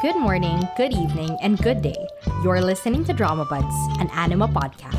Good morning, good evening, and good day. You're listening to Drama Buds, an anima podcast.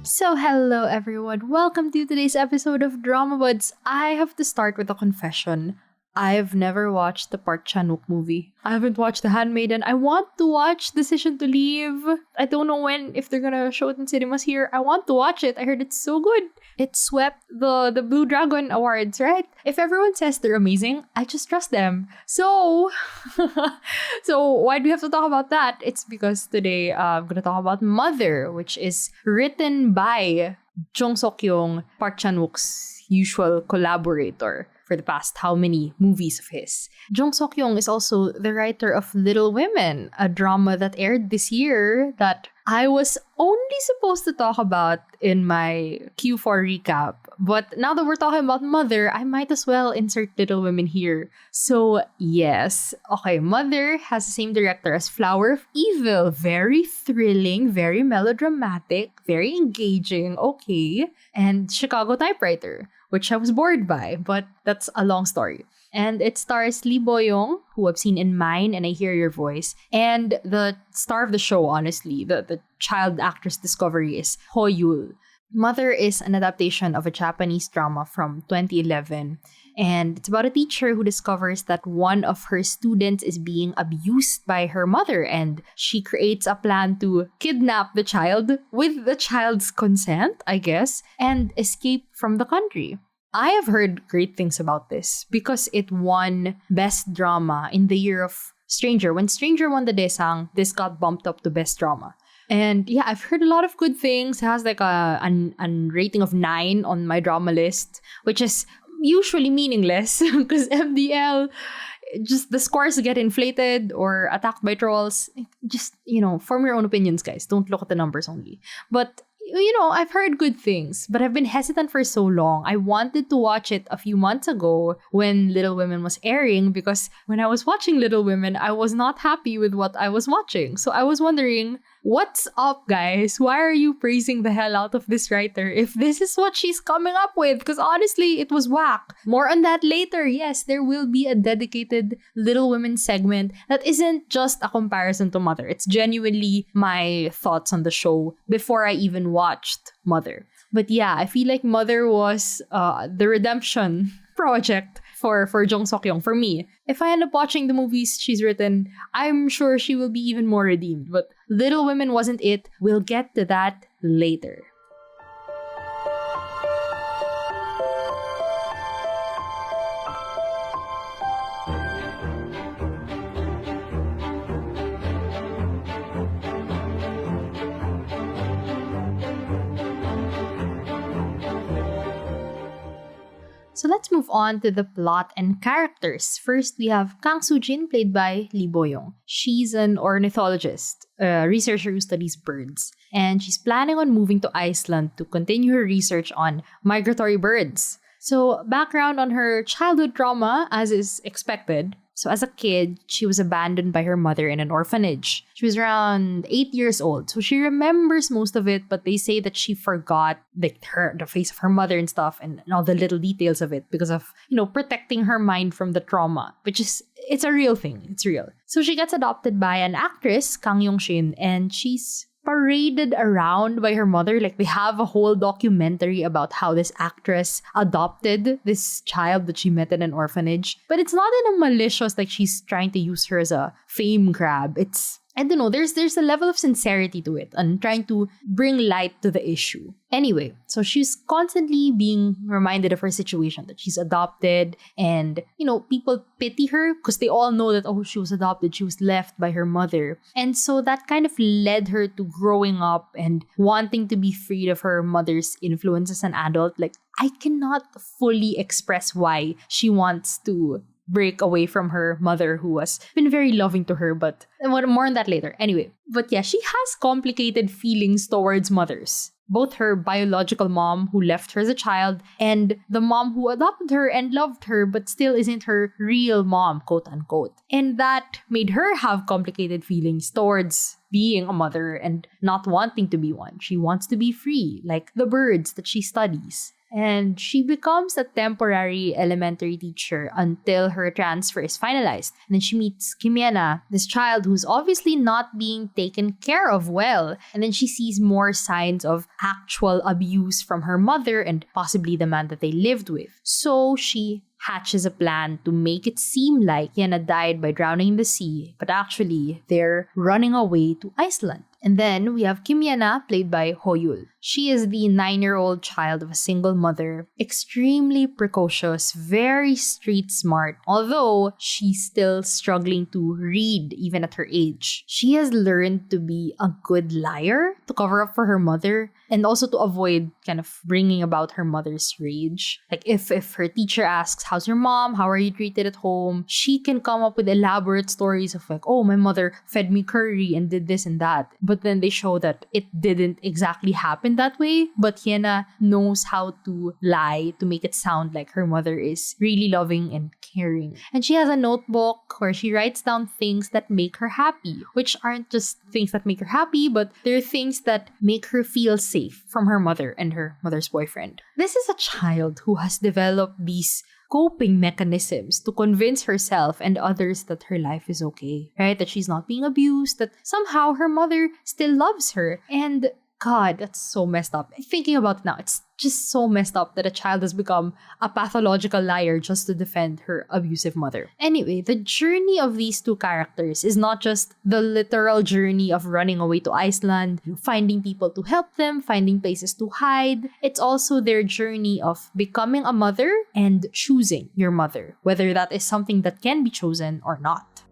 So hello everyone, welcome to today's episode of Drama Buds. I have to start with a confession. I've never watched the Park Chan-wook movie. I haven't watched The Handmaiden. I want to watch Decision to Leave. I don't know if they're gonna show it in cinemas here. I want to watch it. I heard it's so good. It swept the Blue Dragon Awards, right? If everyone says they're amazing, I just trust them. So why do we have to talk about that? It's because today I'm gonna talk about Mother, which is written by Jung Sok-young, Park Chan-wook's usual collaborator for the past how many movies of his. Jung Sok-young is also the writer of Little Women, a drama that aired this year that I was only supposed to talk about in my Q4 recap. But now that we're talking about Mother, I might as well insert Little Women here. So yes, okay, Mother has the same director as Flower of Evil. Very thrilling, very melodramatic, very engaging, okay. And Chicago Typewriter, which I was bored by, but that's a long story. And it stars Lee Bo-young, who I've seen in Mine and I Hear Your Voice. And the star of the show, honestly, the child actress discovery is Ho Yul. Mother is an adaptation of a Japanese drama from 2011. And it's about a teacher who discovers that one of her students is being abused by her mother. And she creates a plan to kidnap the child with the child's consent, I guess, and escape from the country. I have heard great things about this because it won Best Drama in the year of Stranger. When Stranger won the Baeksang, this got bumped up to Best Drama. And yeah, I've heard a lot of good things. It has like a rating of 9 on my drama list, which is usually meaningless because MDL, just the scores get inflated or attacked by trolls. Just, form your own opinions, guys. Don't look at the numbers only. But I've heard good things, but I've been hesitant for so long. I wanted to watch it a few months ago when Little Women was airing because when I was watching Little Women, I was not happy with what I was watching. So I was wondering, what's up, guys? Why are you praising the hell out of this writer if this is what she's coming up with? Because honestly, it was whack. More on that later. Yes, there will be a dedicated Little Women segment that isn't just a comparison to Mother. It's genuinely my thoughts on the show before I even watched Mother. But yeah, I feel like Mother was the redemption project for Jung Sok-young, for me. If I end up watching the movies she's written, I'm sure she will be even more redeemed. But Little Women wasn't it. We'll get to that later. So let's move on to the plot and characters. First, we have Kang Soo-jin, played by Lee Bo-young. She's an ornithologist, a researcher who studies birds. And she's planning on moving to Iceland to continue her research on migratory birds. So, background on her childhood trauma, as is expected. So as a kid, she was abandoned by her mother in an orphanage. She was around 8 years old. So she remembers most of it, but they say that she forgot the face of her mother and stuff and all the little details of it because of, protecting her mind from the trauma, it's a real thing. It's real. So she gets adopted by an actress, Kang Yong-shin, and she's paraded around by her mother. Like, they have a whole documentary about how this actress adopted this child that she met in an orphanage. But it's not in a malicious, like she's trying to use her as a fame grab. It's, I don't know, there's a level of sincerity to it and trying to bring light to the issue. Anyway, so she's constantly being reminded of her situation, that she's adopted and, people pity her because they all know that, she was adopted, she was left by her mother. And so that kind of led her to growing up and wanting to be freed of her mother's influence as an adult. Like, I cannot fully express why she wants to break away from her mother, who has been very loving to her, but more on that later. Anyway, but yeah, she has complicated feelings towards mothers. both her biological mom who left her as a child and the mom who adopted her and loved her but still isn't her real mom, quote unquote. And that made her have complicated feelings towards being a mother and not wanting to be one. She wants to be free, like the birds that she studies. And she becomes a temporary elementary teacher until her transfer is finalized. And then she meets Kimiana, this child who's obviously not being taken care of well. And then she sees more signs of actual abuse from her mother and possibly the man that they lived with. So she hatches a plan to make it seem like Yenna died by drowning in the sea, but actually they're running away to Iceland. And then we have Kim Yenna, played by Hoyul. She is the 9-year-old child of a single mother, extremely precocious, very street smart, although she's still struggling to read even at her age. She has learned to be a good liar to cover up for her mother and also to avoid kind of bringing about her mother's rage. Like if her teacher asks, how's your mom? How are you treated at home? She can come up with elaborate stories of like, oh, my mother fed me curry and did this and that. But then they show that it didn't exactly happen that way. But Hiena knows how to lie to make it sound like her mother is really loving and caring. And she has a notebook where she writes down things that make her happy, which aren't just things that make her happy, but they're things that make her feel safe from her mother and her mother's boyfriend. This is a child who has developed these coping mechanisms to convince herself and others that her life is okay, right? That she's not being abused, that somehow her mother still loves her. And God, that's so messed up. Thinking about it now, it's just so messed up that a child has become a pathological liar just to defend her abusive mother. Anyway, the journey of these two characters is not just the literal journey of running away to Iceland, finding people to help them, finding places to hide. It's also their journey of becoming a mother and choosing your mother, whether that is something that can be chosen or not.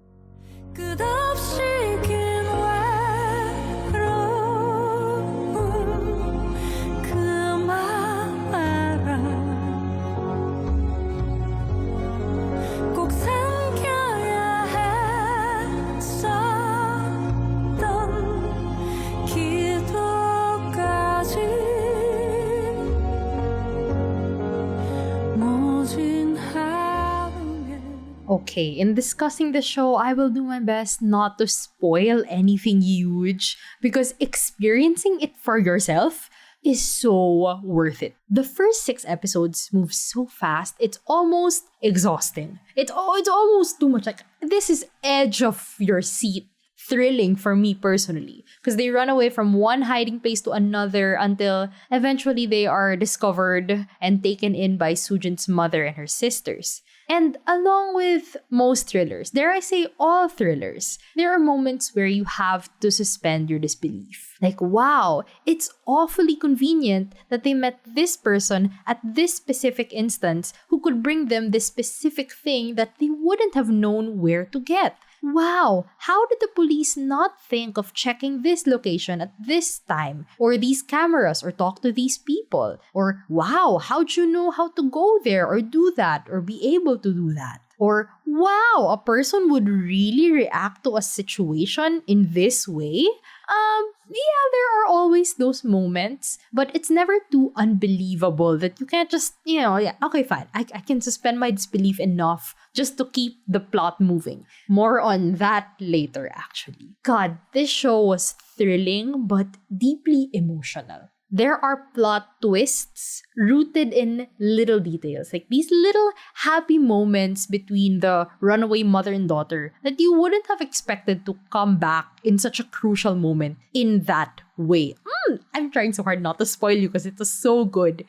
Okay, in discussing the show, I will do my best not to spoil anything huge because experiencing it for yourself is so worth it. The first 6 episodes move so fast, it's almost exhausting. It's almost too much. Like, this is edge of your seat thrilling for me personally because they run away from one hiding place to another until eventually they are discovered and taken in by Sujin's mother and her sisters. And along with most thrillers, dare I say all thrillers, there are moments where you have to suspend your disbelief. Like, wow, it's awfully convenient that they met this person at this specific instance who could bring them this specific thing that they wouldn't have known where to get. Wow, how did the police not think of checking this location at this time, or these cameras, or talk to these people? Or, wow, how'd you know how to go there, or do that, or be able to do that? Or, wow, a person would really react to a situation in this way? Yeah, there are always those moments, but it's never too unbelievable that you can't just, okay, fine. I can suspend my disbelief enough just to keep the plot moving. More on that later, actually. God, this show was thrilling, but deeply emotional. There are plot twists rooted in little details, like these little happy moments between the runaway mother and daughter that you wouldn't have expected to come back in such a crucial moment in that way. I'm trying so hard not to spoil you because it was so good.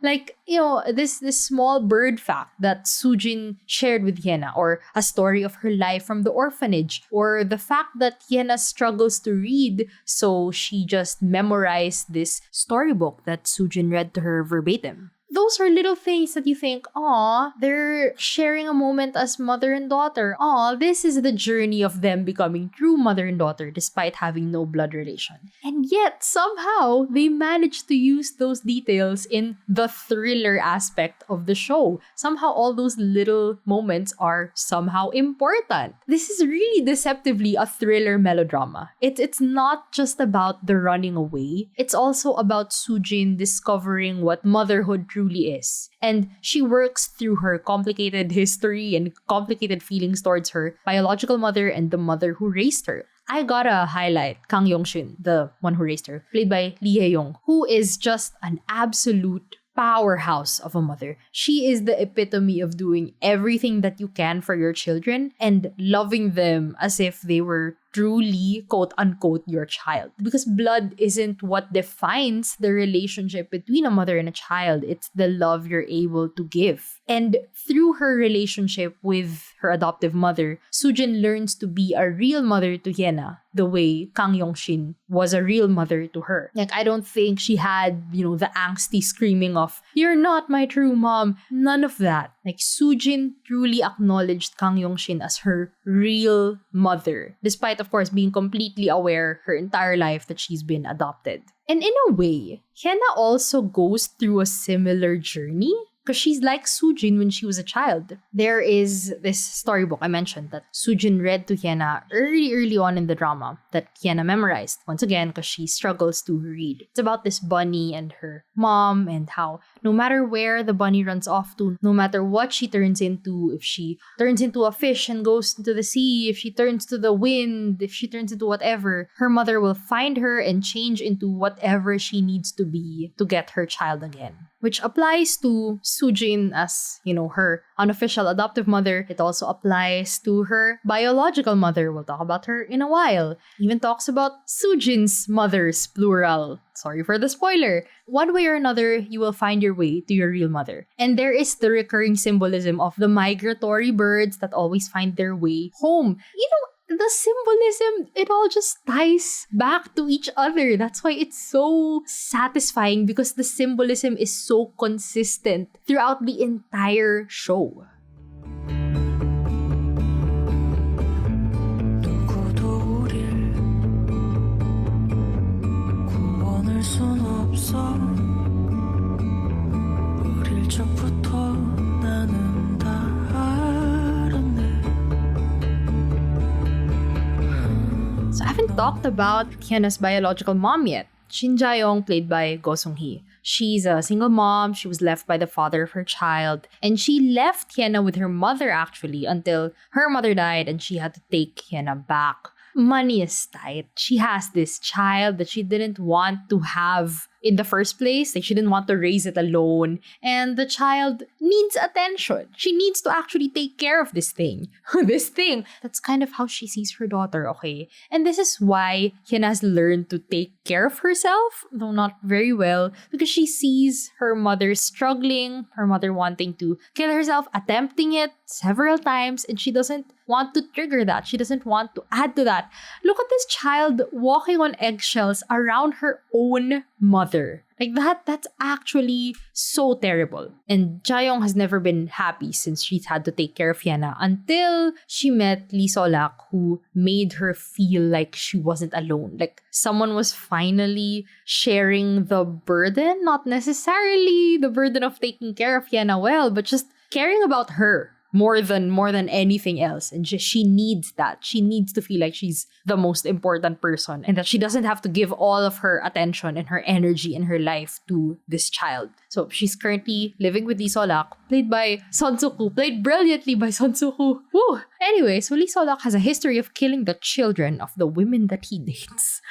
This small bird fact that Sujin shared with Hiena, or a story of her life from the orphanage, or the fact that Hiena struggles to read, so she just memorized this storybook that Sujin read to her verbatim. those are little things that you think, aw, they're sharing a moment as mother and daughter. Aw, this is the journey of them becoming true mother and daughter despite having no blood relation. And yet, somehow, they managed to use those details in the thriller aspect of the show. Somehow, all those little moments are somehow important. This is really deceptively a thriller melodrama. It's not just about the running away. It's also about Sujin discovering what motherhood truly is. And she works through her complicated history and complicated feelings towards her biological mother and the mother who raised her. I gotta highlight Kang Yong-shin, the one who raised her, played by Lee Hae-young, who is just an absolute powerhouse of a mother. She is the epitome of doing everything that you can for your children and loving them as if they were truly, quote-unquote, your child. Because blood isn't what defines the relationship between a mother and a child. It's the love you're able to give. And through her relationship with her adoptive mother, Sujin learns to be a real mother to Hyena, the way Kang Yong-shin was a real mother to her. Like, I don't think she had, the angsty screaming of, "You're not my true mom." None of that. Like, Sujin truly acknowledged Kang Yong-shin as her real mother, despite, of course, being completely aware her entire life that she's been adopted. And in a way, Hyena also goes through a similar journey. Because she's like Sujin when she was a child. There is this storybook I mentioned that Sujin read to Hyena early on in the drama that Hyena memorized. Once again, because she struggles to read. It's about this bunny and her mom and how no matter where the bunny runs off to, no matter what she turns into, if she turns into a fish and goes into the sea, if she turns to the wind, if she turns into whatever, her mother will find her and change into whatever she needs to be to get her child again. Which applies to Sujin as, her unofficial adoptive mother. It also applies to her biological mother. We'll talk about her in a while. Even talks about Sujin's mothers, plural. Sorry for the spoiler. One way or another, you will find your way to your real mother. And there is the recurring symbolism of the migratory birds that always find their way home. The symbolism, it all just ties back to each other. That's why it's so satisfying because the symbolism is so consistent throughout the entire show. So I haven't talked about Hyena's biological mom yet. Shin Ja-young, played by Go Sung-hee. She's a single mom. She was left by the father of her child. And she left Hyena with her mother, actually, until her mother died and she had to take Hyena back. Money is tight. She has this child that she didn't want to have in the first place. Like, she didn't want to raise it alone. And the child needs attention. She needs to actually take care of this thing. This thing. That's kind of how she sees her daughter, okay? And this is why Hyena has learned to take care of herself, though not very well, because she sees her mother struggling, her mother wanting to kill herself, attempting it several times, and she doesn't want to trigger that. She doesn't want to add to that. Look at this child walking on eggshells around her own mother. Like that's actually so terrible. And Ja-young has never been happy since she's had to take care of Hyena until she met Lee Solak, who made her feel like she wasn't alone. Like someone was finally sharing the burden, not necessarily the burden of taking care of Hyena well, but just caring about her. More than anything else. And she needs that. She needs to feel like she's the most important person and that she doesn't have to give all of her attention and her energy and her life to this child. So she's currently living with Lee Solak, played by Son Soo-koo, played brilliantly by Son Soo-koo. Woo! Anyway, so Lee Solak has a history of killing the children of the women that he dates.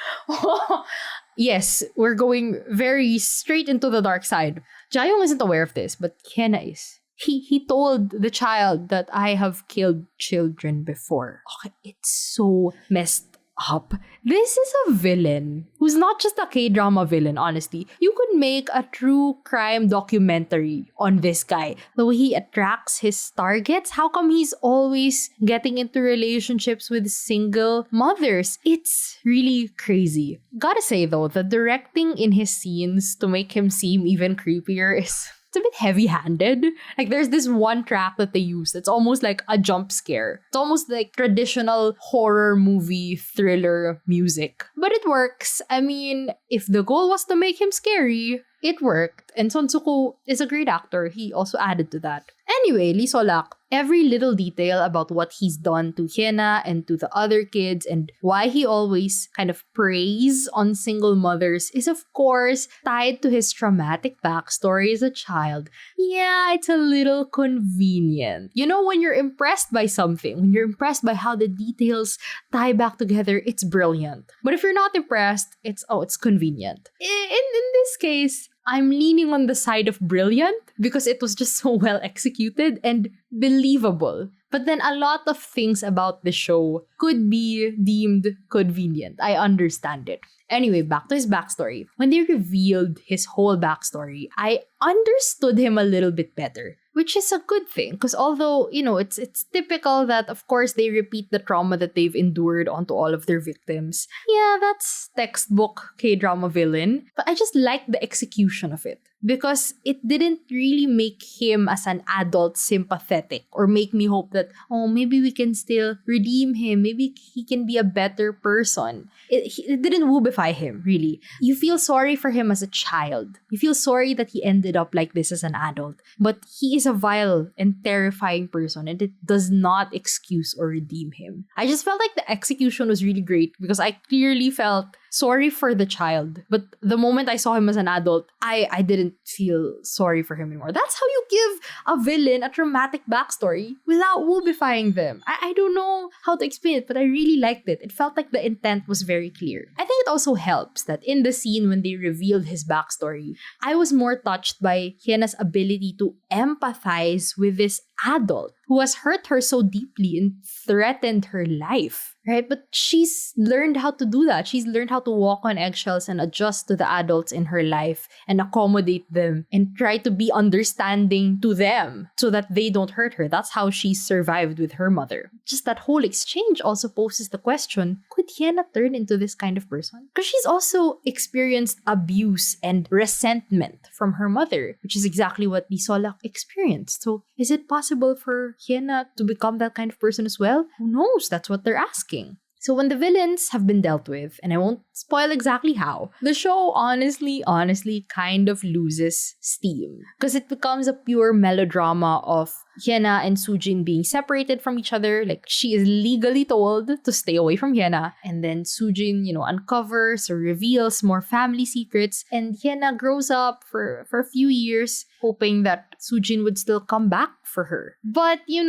Yes, we're going very straight into the dark side. Ja-young isn't aware of this, but Hyena is. He told the child that I have killed children before. Okay, it's so messed up. This is a villain who's not just a K-drama villain, honestly. You could make a true crime documentary on this guy. The way he attracts his targets, how come he's always getting into relationships with single mothers? It's really crazy. Gotta say though, the directing in his scenes to make him seem even creepier is it's a bit heavy-handed. Like there's this one track that they use that's almost like a jump scare. It's almost like traditional horror movie thriller music. But it works. I mean, if the goal was to make him scary, it worked. And Son Soo-ko is a great actor. He also added to that. Anyway, Lee Solak, every little detail about what he's done to Hyena and to the other kids and why he always kind of preys on single mothers is of course tied to his traumatic backstory as a child. Yeah, it's a little convenient. You know, when you're impressed by something, when you're impressed by how the details tie back together, it's brilliant. But if you're not impressed, it's convenient. In this case, I'm leaning on the side of brilliant because it was just so well executed and believable. But then a lot of things about the show could be deemed convenient. I understand it. Anyway, back to his backstory. When they revealed his whole backstory, I understood him a little bit better. Which is a good thing, because although, you know, it's typical that, of course, they repeat the trauma that they've endured onto all of their victims. Yeah, that's textbook K-drama villain. But I just like the execution of it. Because it didn't really make him as an adult sympathetic or make me hope that, oh, maybe we can still redeem him. Maybe he can be a better person. It didn't woobify him, really. You feel sorry for him as a child. You feel sorry that he ended up like this as an adult. But he is a vile and terrifying person, and it does not excuse or redeem him. I just felt like the execution was really great because I clearly felt sorry for the child. But the moment I saw him as an adult, I didn't feel sorry for him anymore. That's how you give a villain a traumatic backstory without woobifying them. I don't know how to explain it, but I really liked it. It felt like the intent was very clear. I think it also helps that in the scene when they revealed his backstory, I was more touched by Hyena's ability to empathize with this adult who has hurt her so deeply and threatened her life, right? But she's learned how to do that. She's learned how to walk on eggshells and adjust to the adults in her life and accommodate them and try to be understanding to them so that they don't hurt her. That's how she survived with her mother. Just that whole exchange also poses the question, could Hyena turn into this kind of person? Because she's also experienced abuse and resentment from her mother, which is exactly what Lee Solak experienced. So is it possible for Hyena to become that kind of person as well? Who knows? That's what they're asking. So when the villains have been dealt with, and I won't spoil exactly how, the show honestly kind of loses steam. Because it becomes a pure melodrama of Hyena and Soojin being separated from each other. Like, she is legally told to stay away from Hyena. And then Soojin, uncovers or reveals more family secrets. And Hyena grows up for a few years, hoping that Soojin would still come back for her. But, even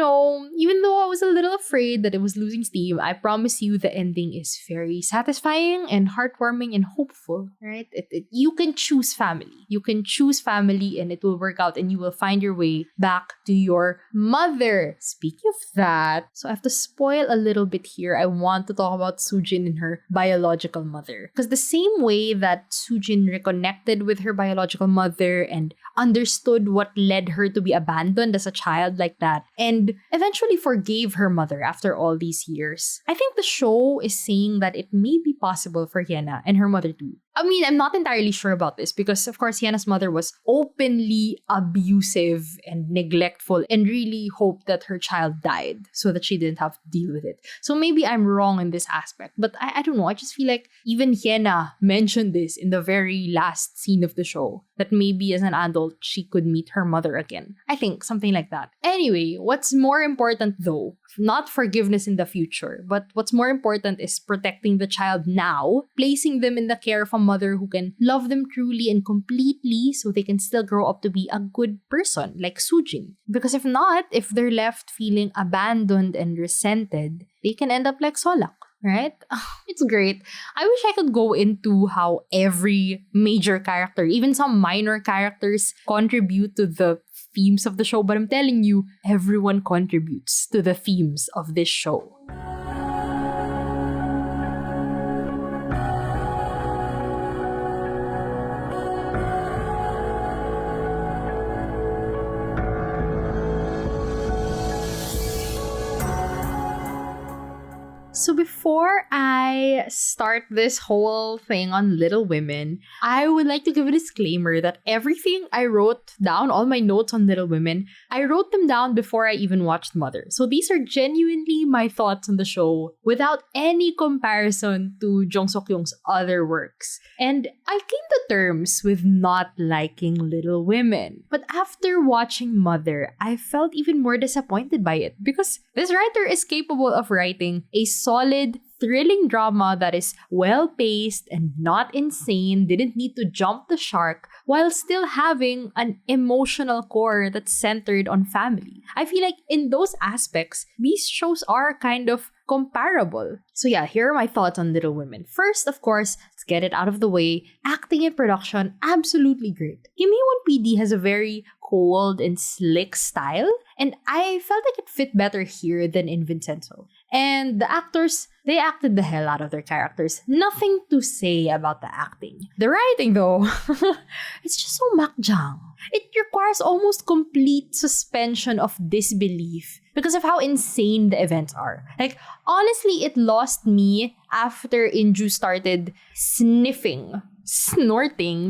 though I was a little afraid that it was losing steam, I promise you the ending is very satisfying and heartwarming and hopeful, right? You can choose family. You can choose family and it will work out and you will find your way back to your mother. Speaking of that, so I have to spoil a little bit here. I want to talk about Soojin and her biological mother. Because the same way that Soojin reconnected with her biological mother and understood what led her to be abandoned as a child like that, and eventually forgave her mother after all these years, I think the show is saying that it may be possible for Hyena and her mother too. I mean, I'm not entirely sure about this because, of course, Hyena's mother was openly abusive and neglectful and really hoped that her child died so that she didn't have to deal with it. So maybe I'm wrong in this aspect, but I don't know. I just feel like even Hyena mentioned this in the very last scene of the show, that maybe as an adult, she could meet her mother again. I think something like that. Anyway, what's more important though, not forgiveness in the future, but what's more important is protecting the child now, placing them in the care of a mother who can love them truly and completely so they can still grow up to be a good person like Soojin. Because if not, if they're left feeling abandoned and resented, they can end up like Solak. Right? It's great. I wish I could go into how every major character, even some minor characters, contribute to the themes of the show, but I'm telling you, everyone contributes to the themes of this show. So before I I start this whole thing on Little Women, I would like to give a disclaimer that everything I wrote down, all my notes on Little Women, I wrote them down before I even watched Mother. So these are genuinely my thoughts on the show without any comparison to Jung Suk-young's other works. And I came to terms with not liking Little Women. But after watching Mother, I felt even more disappointed by it because this writer is capable of writing a solid, thrilling drama that is well-paced and not insane, didn't need to jump the shark, while still having an emotional core that's centered on family. I feel like in those aspects, these shows are kind of comparable. So yeah, here are my thoughts on Little Women. First, of course, let's get it out of the way. Acting and production, absolutely great. Kim Hee-won PD has a very cold and slick style, and I felt like it fit better here than in Vincenzo. And the actors, they acted the hell out of their characters. Nothing to say about the acting. The writing, though, it's just so makjang. It requires almost complete suspension of disbelief because of how insane the events are. Like, honestly, it lost me after Inju started snorting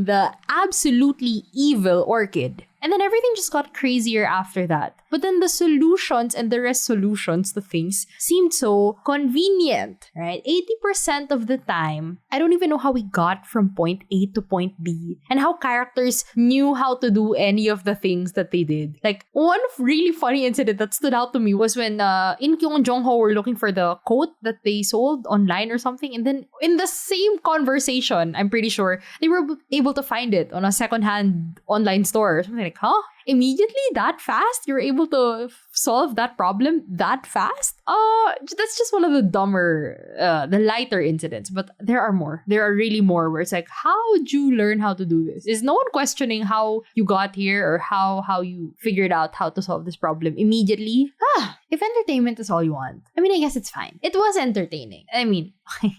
the absolutely evil orchid. And then everything just got crazier after that. But then the solutions and the resolutions to things seemed so convenient, right? 80% of the time, I don't even know how we got from point A to point B and how characters knew how to do any of the things that they did. Like, one really funny incident that stood out to me was when In-kyung and Jong-ho were looking for the coat that they sold online or something. And then in the same conversation, I'm pretty sure, they were able to find it on a secondhand online store or something like, huh? Immediately that fast? You're able to solve that problem that fast? That's just one of the dumber, the lighter incidents. But there are more. There are really more where it's like, how did you learn how to do this? Is no one questioning how you got here or how you figured out how to solve this problem immediately? If entertainment is all you want, I mean, I guess it's fine. It was entertaining. I mean,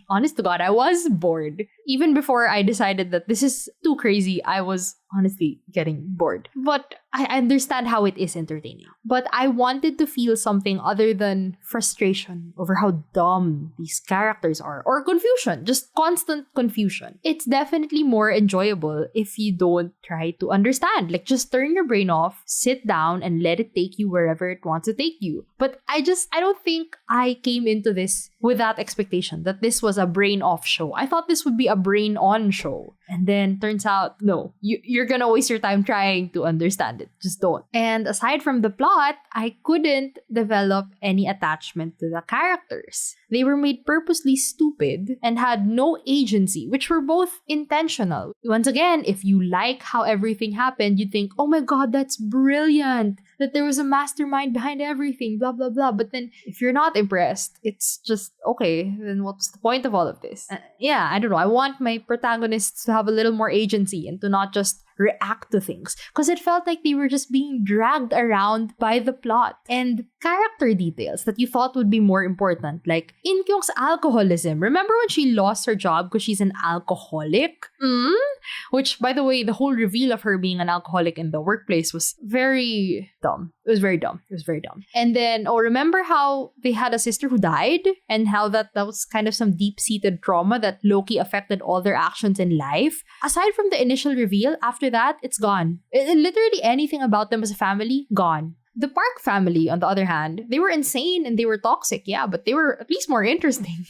honest to God, I was bored. Even before I decided that this is too crazy, I was honestly getting bored. But I understand how it is entertaining. But I wanted to feel something other than frustration over how dumb these characters are. Or confusion. Just constant confusion. It's definitely more enjoyable if you don't try to understand. Like, just turn your brain off, sit down, and let it take you wherever it wants to take you. But I don't think I came into this with that expectation that this was a brain-off show. I thought this would be a brain-on show. And then turns out, no, you're gonna waste your time trying to understand it. Just don't. And aside from the plot, I couldn't develop any attachment to the characters. They were made purposely stupid and had no agency, which were both intentional. Once again, if you like how everything happened, you think, oh my god, that's brilliant. That there was a mastermind behind everything, blah, blah, blah. But then if you're not impressed, it's just, okay, then what's the point of all of this? Yeah, I don't know. I want my protagonists to have a little more agency and to not just react to things, because it felt like they were just being dragged around by the plot. And character details that you thought would be more important, like In-kyung's alcoholism. Remember when she lost her job because she's an alcoholic? Which, by the way, the whole reveal of her being an alcoholic in the workplace was very dumb. It was very dumb. And then, remember how they had a sister who died? And how that was kind of some deep-seated trauma that low-key affected all their actions in life? Aside from the initial reveal, after that, it's gone. Literally anything about them as a family, gone. The Park family, on the other hand, they were insane and they were toxic, yeah, but they were at least more interesting.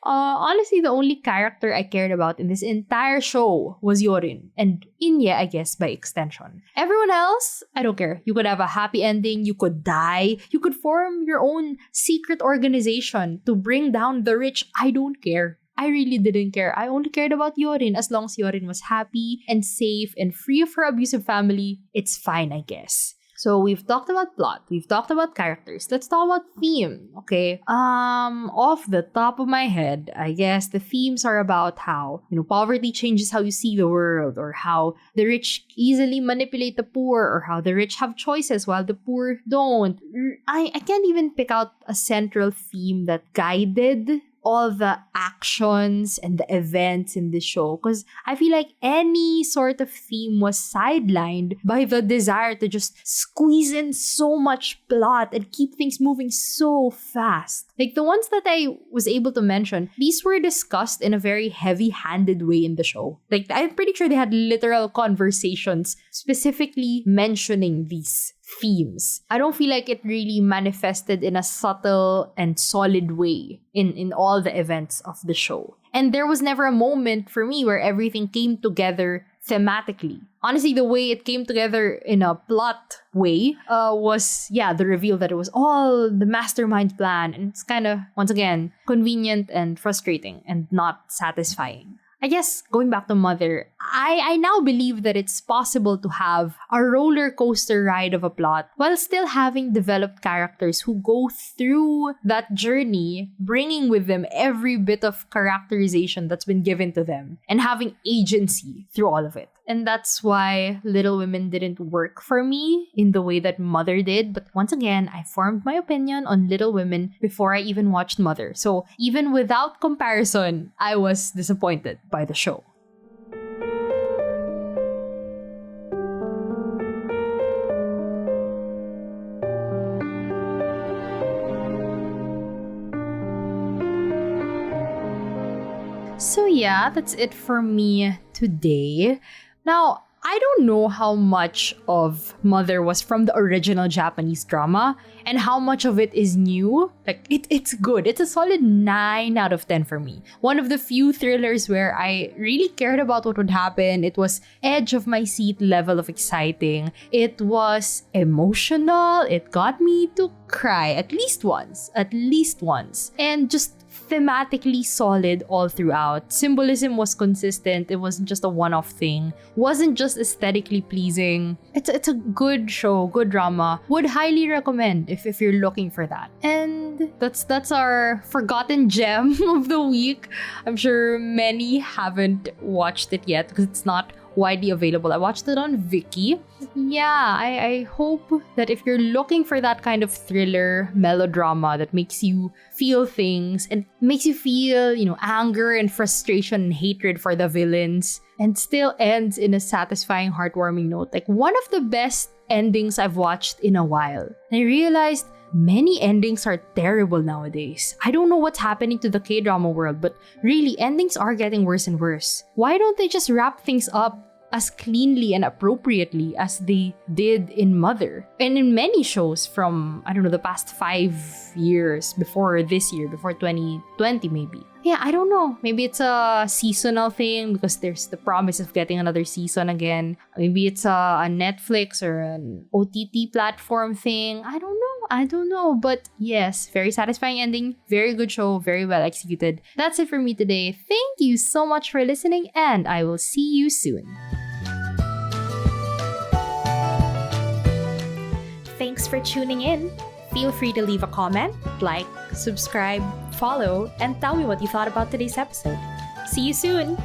Honestly, the only character I cared about in this entire show was Yorin. And Inye, I guess, by extension. Everyone else, I don't care. You could have a happy ending, you could die, you could form your own secret organization to bring down the rich. I don't care. I really didn't care. I only cared about Yorin. As long as Yorin was happy and safe and free of her abusive family, it's fine, I guess. So we've talked about plot, we've talked about characters. Let's talk about theme, okay? Off the top of my head, I guess the themes are about how, poverty changes how you see the world, or how the rich easily manipulate the poor, or how the rich have choices while the poor don't. I can't even pick out a central theme that guided all the actions and the events in the show, because I feel like any sort of theme was sidelined by the desire to just squeeze in so much plot and keep things moving so fast. Like the ones that I was able to mention, these were discussed in a very heavy-handed way in the show. Like I'm pretty sure they had literal conversations specifically mentioning these themes. I don't feel like it really manifested in a subtle and solid way in all the events of the show. And there was never a moment for me where everything came together thematically. Honestly, the way it came together in a plot way was, the reveal that it was all the mastermind plan. And it's kind of, once again, convenient and frustrating and not satisfying. I guess, going back to Mother, I now believe that it's possible to have a roller coaster ride of a plot while still having developed characters who go through that journey, bringing with them every bit of characterization that's been given to them and having agency through all of it. And that's why Little Women didn't work for me in the way that Mother did. But once again, I formed my opinion on Little Women before I even watched Mother. So even without comparison, I was disappointed by the show. So yeah, that's it for me today. Now, I don't know how much of Mother was from the original Japanese drama and how much of it is new. Like, it's good. It's a solid 9 out of 10 for me. One of the few thrillers where I really cared about what would happen. It was edge of my seat level of exciting. It was emotional. It got me to cry at least once. And just thematically solid all throughout. Symbolism was consistent. It wasn't just a one-off thing. Wasn't just aesthetically pleasing. It's a good show, good drama. Would highly recommend if you're looking for that. And that's our forgotten gem of the week. I'm sure many haven't watched it yet because it's not widely available. I watched it on Viki. Yeah, I hope that if you're looking for that kind of thriller melodrama that makes you feel things and makes you feel, anger and frustration and hatred for the villains and still ends in a satisfying, heartwarming note. Like one of the best endings I've watched in a while. And I realized many endings are terrible nowadays. I don't know what's happening to the K-drama world, but really, endings are getting worse and worse. Why don't they just wrap things up as cleanly and appropriately as they did in Mother? And in many shows from, the past 5 years before this year, before 2020 maybe. Yeah, I don't know. Maybe it's a seasonal thing because there's the promise of getting another season again. Maybe it's a Netflix or an OTT platform thing. I don't know. But yes, very satisfying ending. Very good show. Very well executed. That's it for me today. Thank you so much for listening and I will see you soon. Thanks for tuning in. Feel free to leave a comment, like, subscribe, follow, and tell me what you thought about today's episode. See you soon!